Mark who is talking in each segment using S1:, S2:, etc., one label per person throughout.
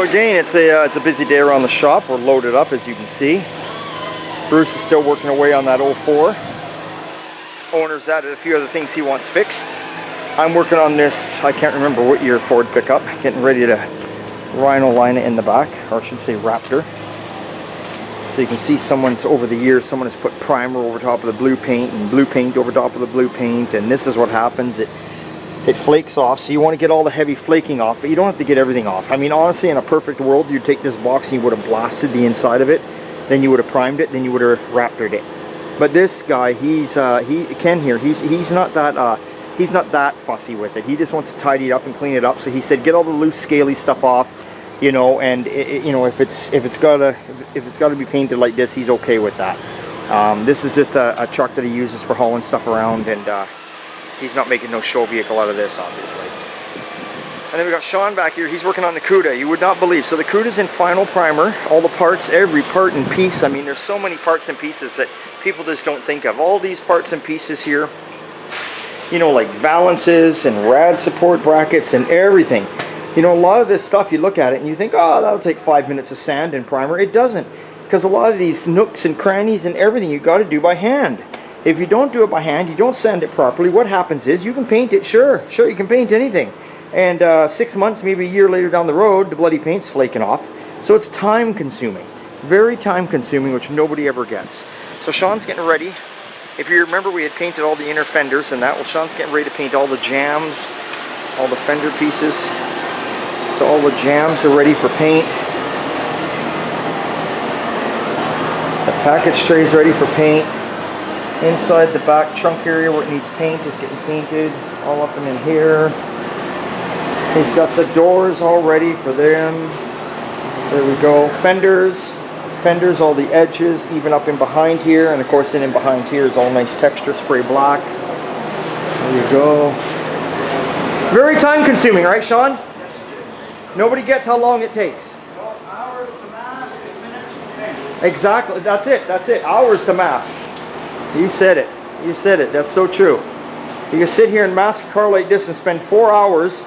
S1: again, it's a busy day around the shop. We're loaded up, as you can see. Bruce is still working away on that 04. Owner's added a few other things he wants fixed. I'm working on this, I can't remember what year Ford pickup, getting ready to Rhino line it in the back, or I should say Raptor. So you can see someone's, over the years, someone has put primer over top of the blue paint and blue paint over top of the blue paint, and this is what happens. It flakes off, so you want to get all the heavy flaking off, but you don't have to get everything off. I mean, honestly, in a perfect world, you'd take this box and you would have blasted the inside of it, then you would have primed it, then you would have Raptored it. But this guy, Ken here, he's not that fussy with it. He just wants to tidy it up and clean it up. So he said, get all the loose, scaly stuff off, you know, and you know, if it's got to be painted like this, he's okay with that. This is just a truck that he uses for hauling stuff around, and he's not making no show vehicle out of this, obviously. And then we got Sean back here. He's working on the Cuda. You would not believe. So the Cuda's in final primer. All the parts, every part and piece. I mean, there's so many parts and pieces that people just don't think of. All these parts and pieces here, you know, like valances and rad support brackets and everything. You know, a lot of this stuff, you look at it and you think, oh, that'll take 5 minutes of sand and primer. It doesn't, because a lot of these nooks and crannies and everything you got to do by hand. If you don't do it by hand, you don't sand it properly, what happens is you can paint it, sure, you can paint anything. And 6 months, maybe a year later down the road, the bloody paint's flaking off. So it's time consuming, very time consuming, which nobody ever gets. So Sean's getting ready. If you remember, we had painted all the inner fenders and that. Well, Sean's getting ready to paint all the jams, all the fender pieces. So all the jams are ready for paint. The package tray is ready for paint. Inside the back trunk area where it needs paint is getting painted, all up and in here. He's got the doors all ready for them. There we go. Fenders, all the edges, even up in behind here, and of course in behind here is all nice texture spray black. There you go. Very time consuming, right, Sean? Nobody gets how long it takes.
S2: Hours to mask and minutes to paint.
S1: Exactly, that's it, hours to mask. You said it, that's so true. You can sit here and mask a car like this and spend 4 hours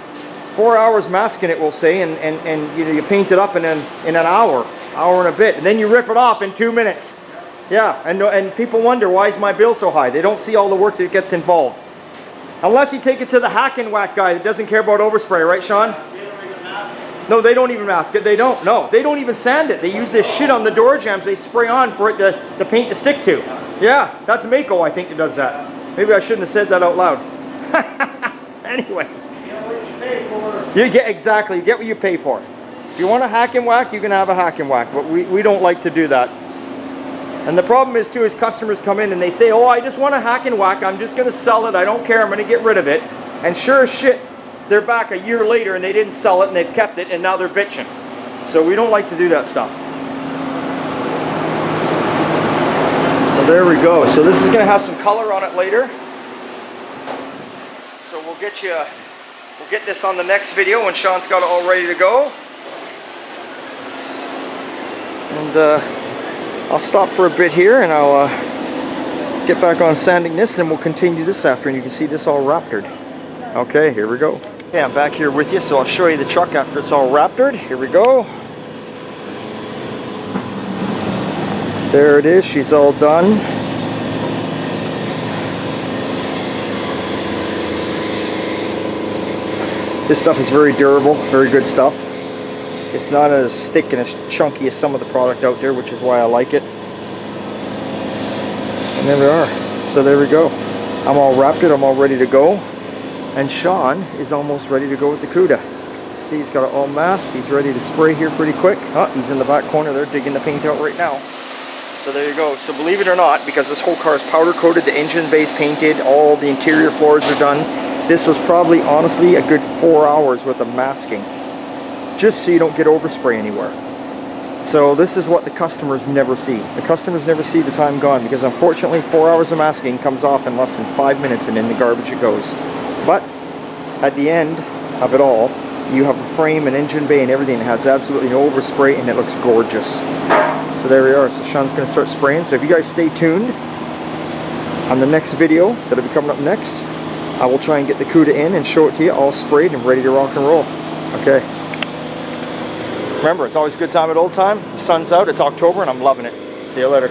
S1: masking it, we'll say, and you know, you paint it up in an hour and a bit, and then you rip it off in 2 minutes. Yeah, and people wonder, why is my bill so high? They don't see all the work that gets involved. Unless you take it to the hack and whack guy that doesn't care about overspray, right, Sean? No, they don't even mask it. They don't. No, they don't even sand it. They use this shit on the door jams they spray on for it the paint to stick to. Yeah, that's Mako, I think, that does that. Maybe I shouldn't have said that out loud. Anyway.
S2: You get what you pay for.
S1: You get what you pay for. If you want a hack and whack, you can have a hack and whack, but we don't like to do that. And the problem is too, is customers come in and they say, oh, I just want a hack and whack. I'm just going to sell it. I don't care. I'm going to get rid of it. And sure as shit, they're back a year later and they didn't sell it and they've kept it and now they're bitching. So we don't like to do that stuff. So there we go. So this is going to have some color on it later. So we'll get this on the next video when Sean's got it all ready to go. And I'll stop for a bit here and I'll get back on sanding this and we'll continue this after, and you can see this all Raptored. Okay, here we go. Okay, I'm back here with you, so I'll show you the truck after it's all Raptored. Here we go. There it is, she's all done. This stuff is very durable, very good stuff. It's not as thick and as chunky as some of the product out there, which is why I like it. And there we are. So there we go. I'm all Raptored, I'm all ready to go. And Sean is almost ready to go with the Cuda. See, he's got it all masked. He's ready to spray here pretty quick. He's in the back corner there digging the paint out right now. So there you go. So believe it or not, because this whole car is powder coated, the engine bay's painted, all the interior floors are done. This was probably, honestly, a good 4 hours worth of masking, just so you don't get overspray anywhere. So this is what the customers never see. The customers never see the time gone, because unfortunately 4 hours of masking comes off in less than 5 minutes and in the garbage it goes. But at the end of it all, you have a frame and engine bay and everything that has absolutely no overspray, and it looks gorgeous. So there we are. So Sean's going to start spraying. So if you guys stay tuned on the next video that'll be coming up next, I will try and get the Cuda in and show it to you all sprayed and ready to rock and roll. Okay. Remember, it's always a good time at Old Time. The sun's out, it's October, and I'm loving it. See you later.